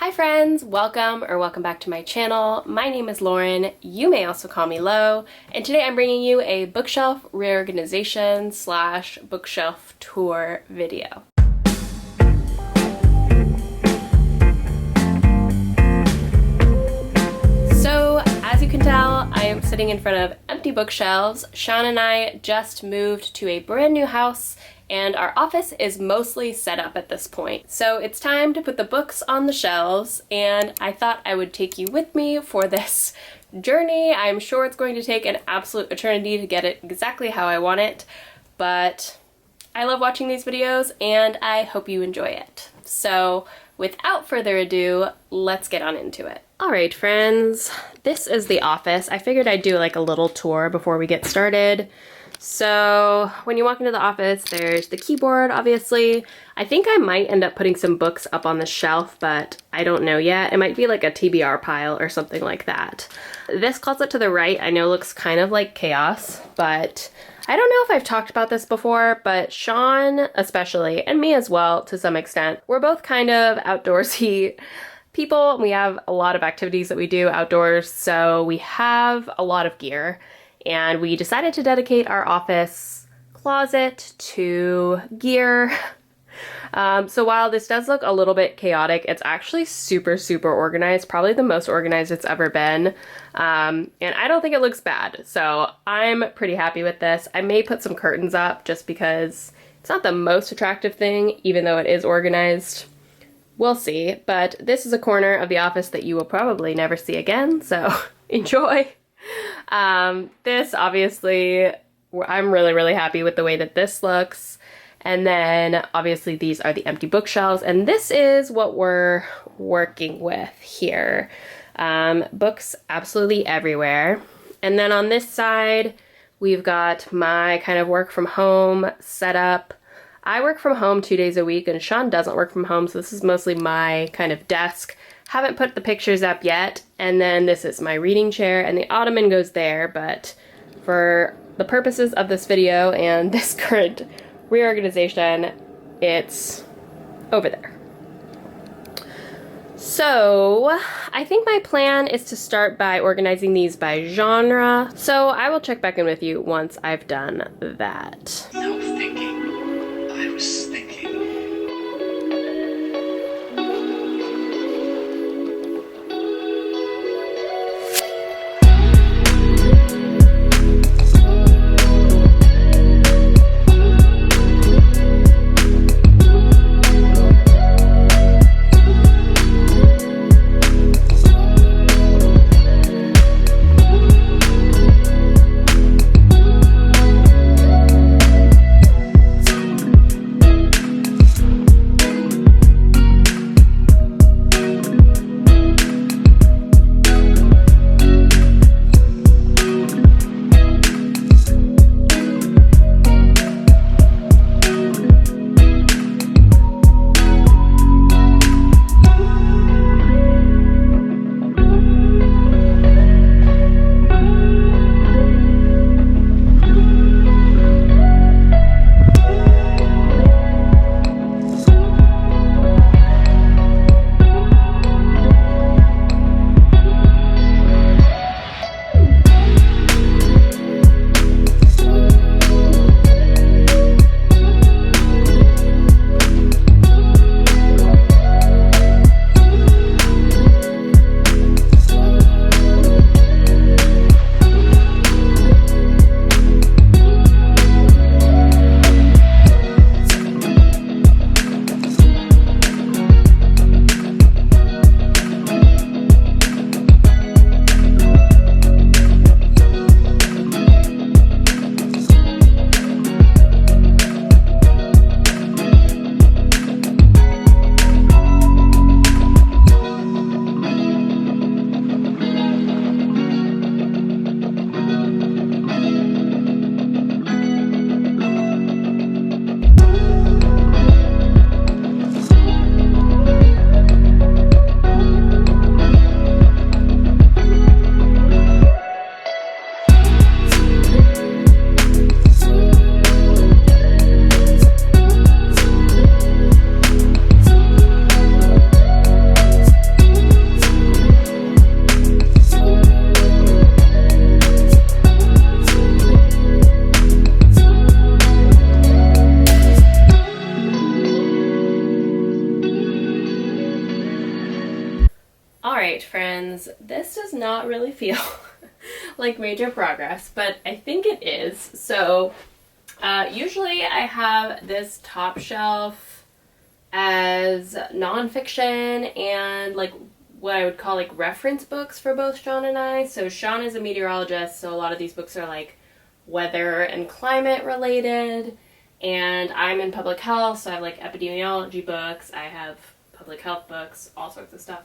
Hi friends, welcome back to my channel. My name is Lauren, you may also call me Lo, and today I'm bringing you a bookshelf reorganization / bookshelf tour video. So as you can tell, I am sitting in front of empty bookshelves. Sean and I just moved to a brand new house and our office is mostly set up at this point. So it's time to put the books on the shelves, and I thought I would take you with me for this journey. I'm sure it's going to take an absolute eternity to get it exactly how I want it, but I love watching these videos and I hope you enjoy it. So without further ado, let's get on into it. All right, friends, this is the office. I figured I'd do like a little tour before we get started. So when you walk into the office, there's the keyboard, obviously. I think I might end up putting some books up on the shelf, but I don't know yet. It might be like a TBR pile or something like that. This closet to the right I know looks kind of like chaos, but I don't know if I've talked about this before, but Sean especially, and me as well to some extent, we're both kind of outdoorsy people. We have a lot of activities that we do outdoors, so we have a lot of gear. And we decided to dedicate our office closet to gear. So while this does look a little bit chaotic, it's actually super organized, probably the most organized it's ever been. And I don't think it looks bad, so I'm pretty happy with this. I may put some curtains up just because it's not the most attractive thing, even though it is organized. We'll see, but this is a corner of the office that you will probably never see again, so enjoy. This obviously, I'm really happy with the way that this looks. And then obviously these are the empty bookshelves, and this is what we're working with here. Books absolutely everywhere. And then on this side, we've got my kind of work from home setup. I work from home 2 days a week and Sean doesn't work from home, so this is mostly my kind of desk. Haven't put the pictures up yet, and then this is my reading chair, and the ottoman goes there, but for the purposes of this video and this current reorganization, it's over there. So I think my plan is to start by organizing these by genre, so I will check back in with you once I've done that. No thinking, I was thinking. Alright, friends, this does not really feel like major progress, but I think it is. So, usually I have this top shelf as nonfiction and like what I would call like reference books for both Sean and I. So Sean is a meteorologist, so a lot of these books are like weather and climate related, and I'm in public health, so I have like epidemiology books, I have public health books, all sorts of stuff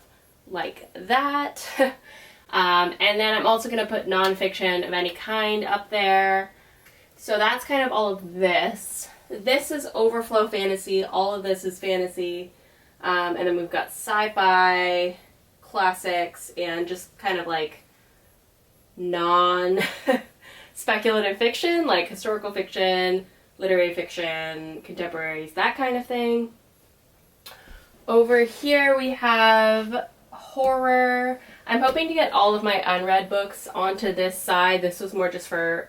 like that. And then I'm also going to put nonfiction of any kind up there. So that's kind of all of this. This is overflow fantasy. All of this is fantasy. And then we've got sci-fi, classics, and just kind of like non-speculative fiction, like historical fiction, literary fiction, contemporaries, that kind of thing. Over here we have horror. I'm hoping to get all of my unread books onto this side. This was more just for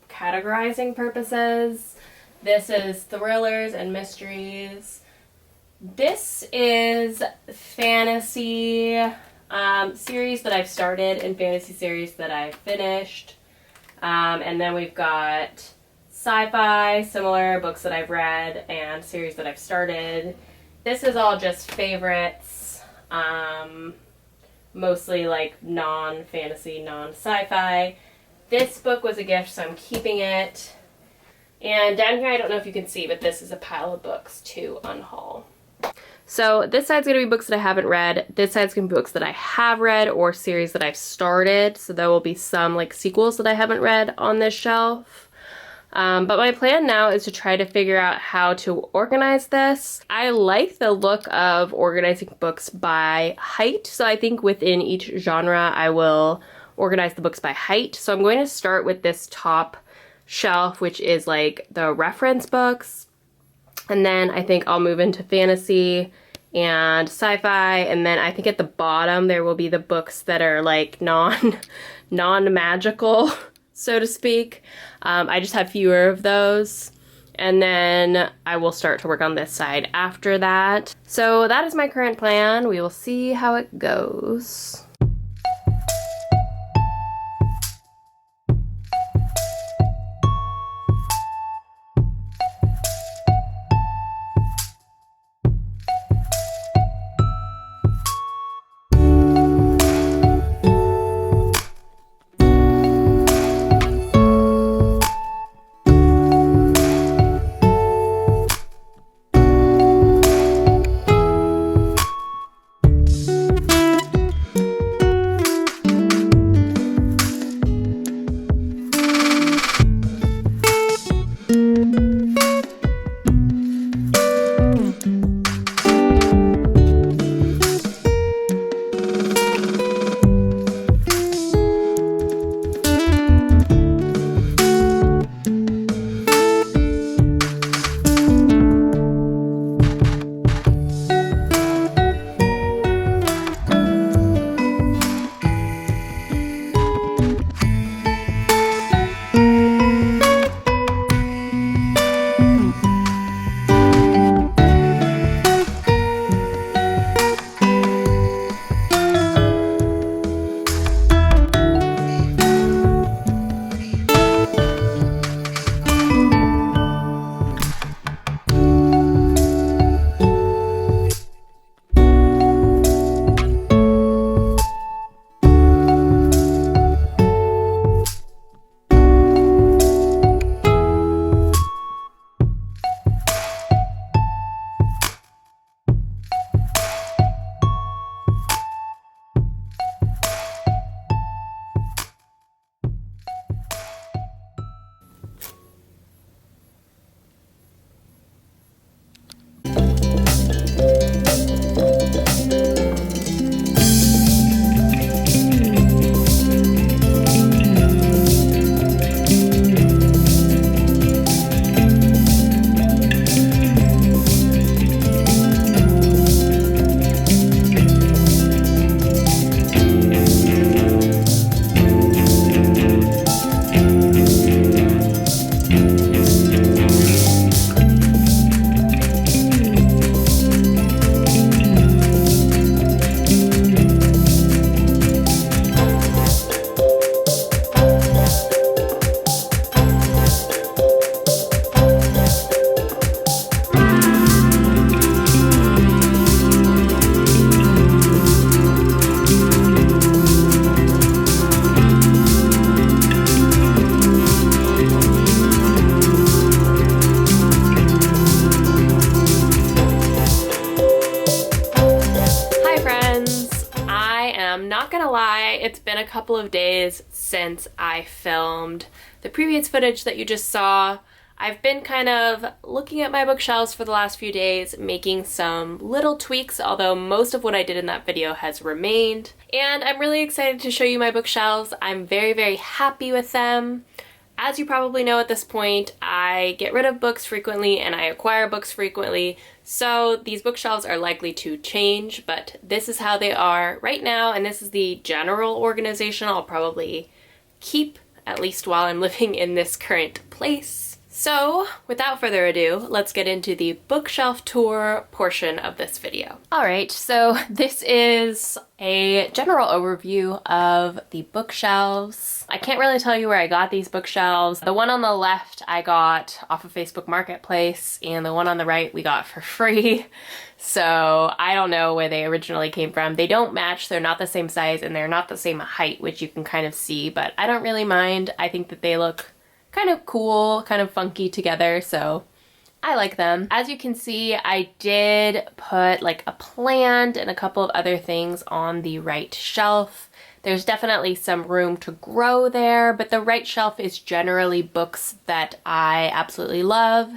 categorizing purposes. This is thrillers and mysteries. This is fantasy series that I've started and fantasy series that I've finished. And then we've got sci-fi, similar books that I've read and series that I've started. This is all just favorites, mostly like non-fantasy, non-sci-fi. This book was a gift, so I'm keeping it. And down here, I don't know if you can see, but this is a pile of books to unhaul. So this side's going to be books that I haven't read. This side's going to be books that I have read or series that I've started. So there will be some like sequels that I haven't read on this shelf. But my plan now is to try to figure out how to organize this. I like the look of organizing books by height. So I think within each genre, I will organize the books by height. So I'm going to start with this top shelf, which is like the reference books. And then I think I'll move into fantasy and sci-fi. And then I think at the bottom, there will be the books that are like non-magical, so to speak. I just have fewer of those. And then I will start to work on this side after that. So that is my current plan. We will see how it goes. am. Not gonna lie, it's been a couple of days since I filmed the previous footage that you just saw. I've been kind of looking at my bookshelves for the last few days, making some little tweaks, although most of what I did in that video has remained. And I'm really excited to show you my bookshelves. I'm very, very happy with them. As you probably know at this point, I get rid of books frequently and I acquire books frequently, so these bookshelves are likely to change, but this is how they are right now, and this is the general organization I'll probably keep, at least while I'm living in this current place. So, without further ado, let's get into the bookshelf tour portion of this video. Alright, so this is a general overview of the bookshelves. I can't really tell you where I got these bookshelves. The one on the left I got off of Facebook Marketplace, and the one on the right we got for free. So I don't know where they originally came from. They don't match, they're not the same size, and they're not the same height, which you can kind of see, but I don't really mind. I think that they look kind of cool, kind of funky together, so I like them. As you can see, I did put like a plant and a couple of other things on the right shelf. There's definitely some room to grow there, but the right shelf is generally books that I absolutely love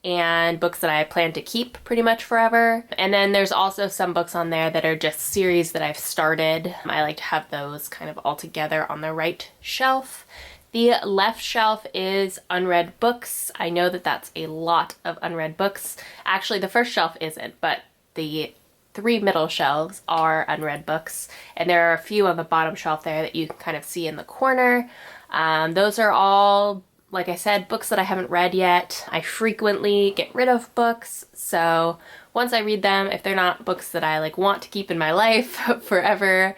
and books that I plan to keep pretty much forever. And then there's also some books on there that are just series that I've started. I like to have those kind of all together on the right shelf. The left shelf is unread books. I know that that's a lot of unread books. Actually, the first shelf isn't, but the three middle shelves are unread books. And there are a few on the bottom shelf there that you can kind of see in the corner. Those are all, like I said, books that I haven't read yet. I frequently get rid of books, so once I read them, if they're not books that I like want to keep in my life forever,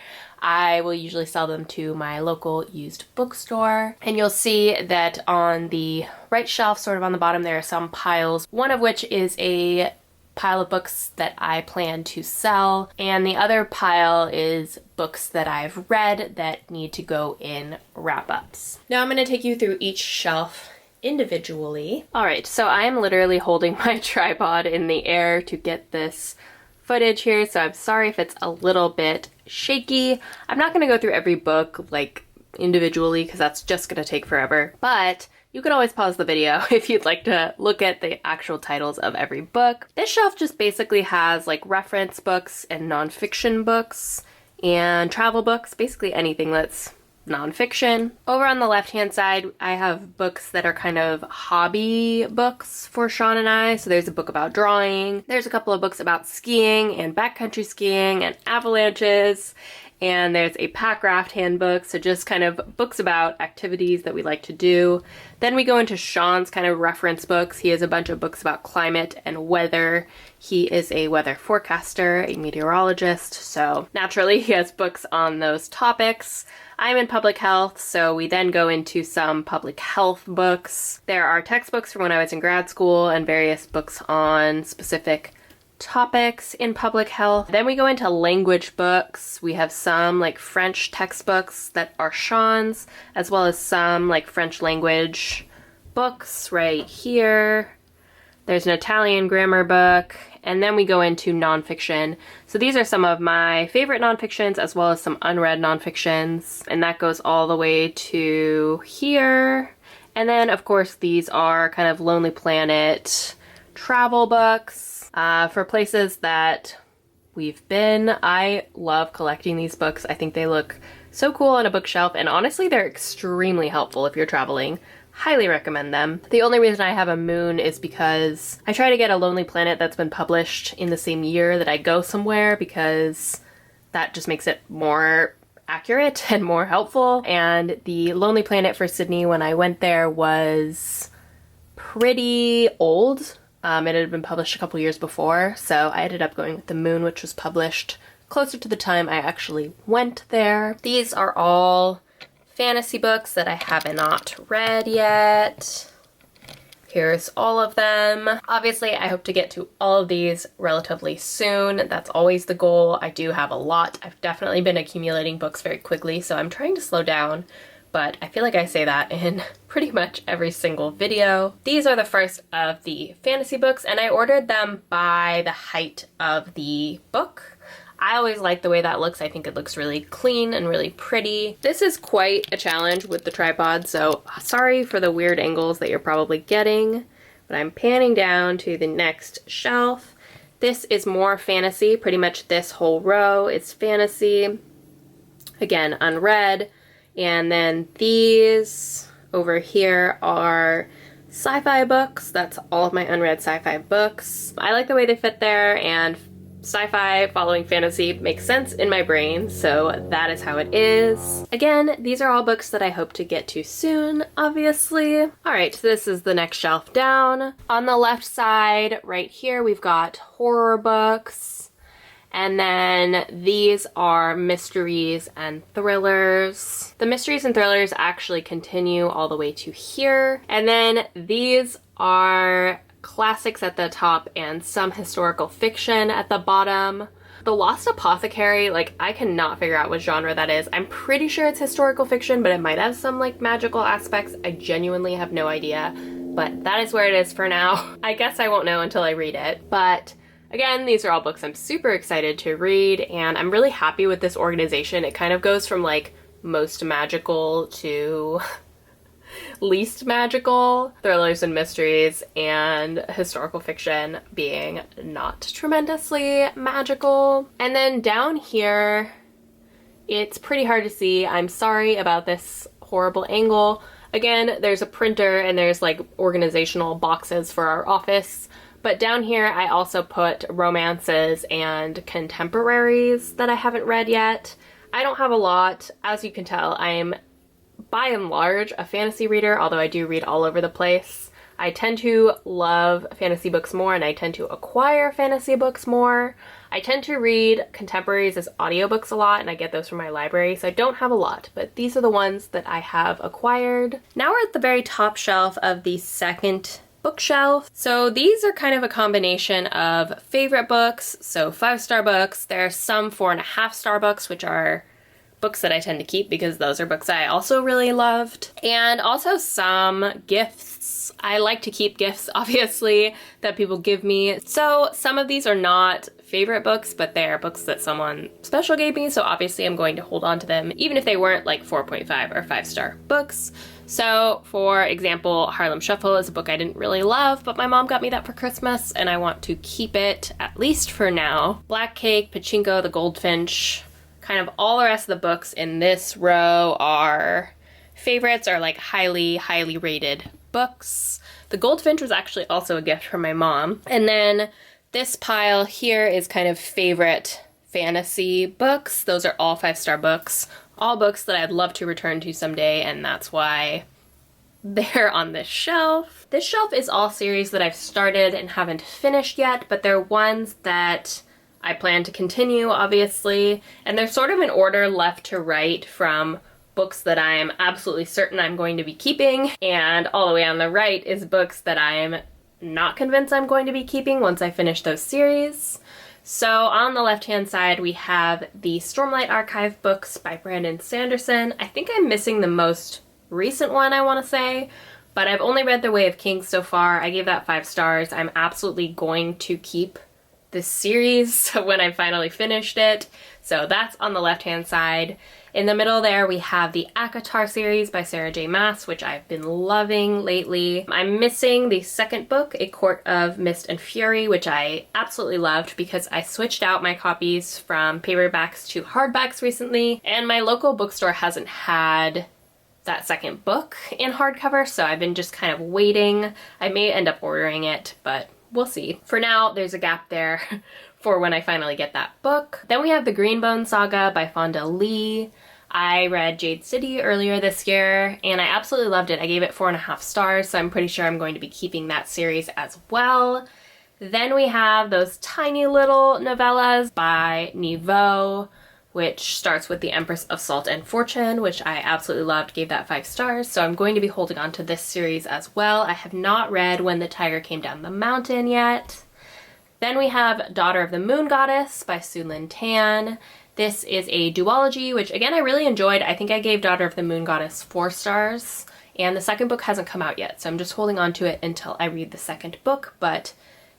I will usually sell them to my local used bookstore. And you'll see that on the right shelf, sort of on the bottom, there are some piles, one of which is a pile of books that I plan to sell, and the other pile is books that I've read that need to go in wrap-ups. Now I'm going to take you through each shelf individually. Alright, so I'm literally holding my tripod in the air to get this footage here, so I'm sorry if it's a little bit shaky. I'm not going to go through every book like individually because that's just going to take forever, but you can always pause the video if you'd like to look at the actual titles of every book. This shelf just basically has like reference books and nonfiction books and travel books, basically anything that's nonfiction. Over on the left-hand side, I have books that are kind of hobby books for Sean and I. So there's a book about drawing. There's a couple of books about skiing and backcountry skiing and avalanches. And there's a pack raft handbook, so just kind of books about activities that we like to do. Then we go into Sean's kind of reference books. He has a bunch of books about climate and weather. He is a weather forecaster, a meteorologist, so naturally he has books on those topics. I'm in public health, so we then go into some public health books. There are textbooks from when I was in grad school and various books on specific topics in public health. Then we go into language books. We have some like French textbooks that are Sean's, as well as some like French language books right here. There's an Italian grammar book, and then we go into nonfiction. So these are some of my favorite nonfictions as well as some unread nonfictions, and that goes all the way to here. And then of course these are kind of Lonely Planet travel books. For places that we've been. I love collecting these books. I think they look so cool on a bookshelf, and honestly they're extremely helpful if you're traveling. Highly recommend them. The only reason I have a moon is because I try to get a Lonely Planet that's been published in the same year that I go somewhere, because that just makes it more accurate and more helpful. And the Lonely Planet for Sydney when I went there was pretty old. It had been published a couple years before, so I ended up going with The Moon, which was published closer to the time I actually went there. These are all fantasy books that I have not read yet. Here's all of them. Obviously, I hope to get to all of these relatively soon. That's always the goal. I do have a lot. I've definitely been accumulating books very quickly, so I'm trying to slow down. But I feel like I say that in pretty much every single video. These are the first of the fantasy books, and I ordered them by the height of the book. I always like the way that looks. I think it looks really clean and really pretty. This is quite a challenge with the tripod, so sorry for the weird angles that you're probably getting, but I'm panning down to the next shelf. This is more fantasy. Pretty much this whole row is fantasy. Again, unread. And then these over here are sci-fi books. That's all of my unread sci-fi books. I like the way they fit there, and sci-fi following fantasy makes sense in my brain, so that is how it is. Again, these are all books that I hope to get to soon, obviously. All right, so this is the next shelf down. On the left side, right here, we've got horror books, and then these are mysteries and thrillers. The mysteries and thrillers actually continue all the way to here, and then these are classics at the top and some historical fiction at the bottom. The Lost Apothecary, like, I cannot figure out what genre that is. I'm pretty sure it's historical fiction, but it might have some like magical aspects. I genuinely have no idea, but that is where it is for now. I guess I won't know until I read it, but again, these are all books I'm super excited to read, and I'm really happy with this organization. It kind of goes from like most magical to least magical, thrillers and mysteries, and historical fiction being not tremendously magical. And then down here, it's pretty hard to see. I'm sorry about this horrible angle. Again, there's a printer and there's like organizational boxes for our office. But down here, I also put romances and contemporaries that I haven't read yet. I don't have a lot. As you can tell, I'm by and large a fantasy reader, although I do read all over the place. I tend to love fantasy books more, and I tend to acquire fantasy books more. I tend to read contemporaries as audiobooks a lot, and I get those from my library, so I don't have a lot, but these are the ones that I have acquired. Now we're at the very top shelf of the second bookshelf. So these are kind of a combination of favorite books, so 5-star books. There are some 4.5-star books, which are books that I tend to keep because those are books I also really loved. And also some gifts. I like to keep gifts, obviously, that people give me. So some of these are not favorite books, but they're books that someone special gave me, so obviously I'm going to hold on to them, even if they weren't like 4.5 or 5-star books. So, for example, Harlem Shuffle is a book I didn't really love, but my mom got me that for Christmas, and I want to keep it, at least for now. Black Cake, Pachinko, The Goldfinch, kind of all the rest of the books in this row are favorites, or like highly, highly rated books. The Goldfinch was actually also a gift from my mom. And then this pile here is kind of favorite fantasy books. Those are all 5-star books. All books that I'd love to return to someday, and that's why they're on this shelf. This shelf is all series that I've started and haven't finished yet, but they're ones that I plan to continue, obviously, and they're sort of in order left to right from books that I'm absolutely certain I'm going to be keeping, and all the way on the right is books that I'm not convinced I'm going to be keeping once I finish those series. So on the left-hand side, we have the Stormlight Archive books by Brandon Sanderson. I think I'm missing the most recent one, I want to say, but I've only read The Way of Kings so far. I gave that 5 stars. I'm absolutely going to keep this series when I finally finished it. So that's on the left-hand side. In the middle there, we have the ACOTAR series by Sarah J. Maas, which I've been loving lately. I'm missing the second book, A Court of Mist and Fury, which I absolutely loved because I switched out my copies from paperbacks to hardbacks recently, and my local bookstore hasn't had that second book in hardcover, so I've been just kind of waiting. I may end up ordering it, but we'll see. For now, there's a gap there for when I finally get that book. Then we have the Greenbone Saga by Fonda Lee. I read Jade City earlier this year, and I absolutely loved it. I gave it 4.5 stars, so I'm pretty sure I'm going to be keeping that series as well. Then we have those tiny little novellas by Niveau, which starts with The Empress of Salt and Fortune, which I absolutely loved, gave that 5 stars, so I'm going to be holding on to this series as well. I have not read When the Tiger Came Down the Mountain yet. Then we have Daughter of the Moon Goddess by Su Lin Tan. This is a duology, which again I really enjoyed. I think I gave Daughter of the Moon Goddess 4 stars, and the second book hasn't come out yet, so I'm just holding on to it until I read the second book, but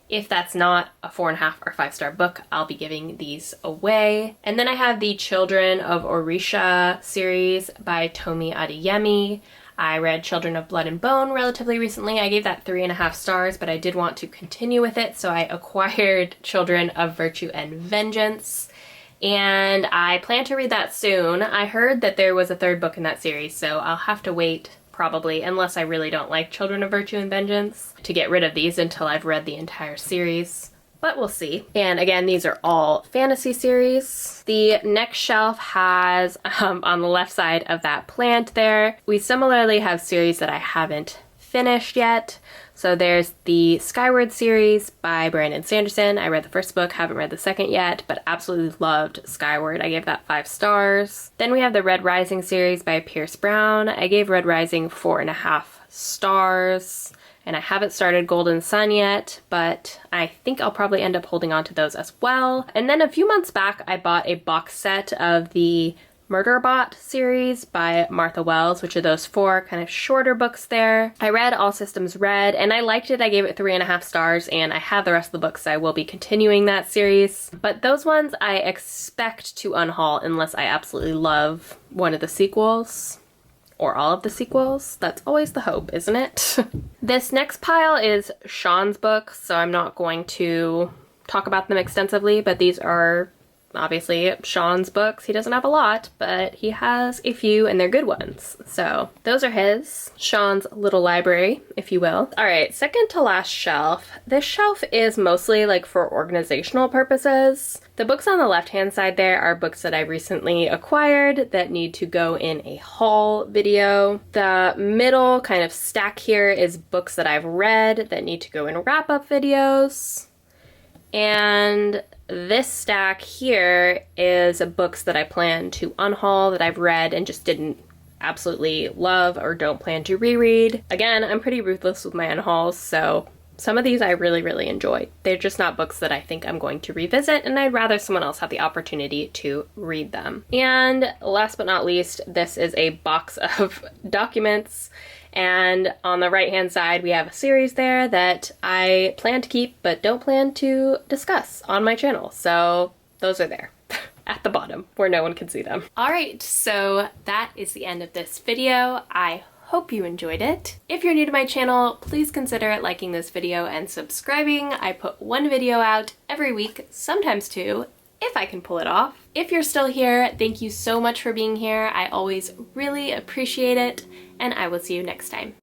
If that's not a 4.5 or 5-star book, I'll be giving these away. And then I have the Children of Orisha series by Tomi Adeyemi. I read Children of Blood and Bone relatively recently. I gave that 3.5 stars, but I did want to continue with it, so I acquired Children of Virtue and Vengeance, and I plan to read that soon. I heard that there was a 3rd book in that series, so I'll have to wait, probably, unless I really don't like Children of Virtue and Vengeance, to get rid of these until I've read the entire series. But we'll see. And again, these are all fantasy series. The next shelf has, on the left side of that plant there, we similarly have series that I haven't finished yet. So there's the Skyward series by Brandon Sanderson. I read the 1st book, haven't read the 2nd yet, but absolutely loved Skyward. I gave that 5 stars. Then we have the Red Rising series by Pierce Brown. I gave Red Rising 4.5 stars. And I haven't started Golden Sun yet, but I think I'll probably end up holding on to those as well. And then a few months back, I bought a box set of the Murderbot series by Martha Wells, which are those 4 kind of shorter books there. I read All Systems Red, and I liked it. I gave it 3.5 stars, and I have the rest of the books, so I will be continuing that series. But those ones I expect to unhaul unless I absolutely love one of the sequels. Or all of the sequels. That's always the hope, isn't it? This next pile is Sean's books, so I'm not going to talk about them extensively, but these are obviously Sean's books. He doesn't have a lot, but he has a few, and they're good ones. So those are his. Sean's little library, if you will. All right, second to last shelf. This shelf is mostly like for organizational purposes. The books on the left-hand side there are books that I recently acquired that need to go in a haul video. The middle kind of stack here is books that I've read that need to go in wrap-up videos. And this stack here is books that I plan to unhaul that I've read and just didn't absolutely love or don't plan to reread. Again, I'm pretty ruthless with my unhauls, so some of these I really, really enjoy. They're just not books that I think I'm going to revisit, and I'd rather someone else have the opportunity to read them. And last but not least, this is a box of documents. And on the right-hand side, we have a series there that I plan to keep but don't plan to discuss on my channel. So those are there at the bottom where no one can see them. All right, so that is the end of this video. I hope you enjoyed it. If you're new to my channel, please consider liking this video and subscribing. I put 1 video out every week, sometimes 2, if I can pull it off. If you're still here, thank you so much for being here. I always really appreciate it, and I will see you next time.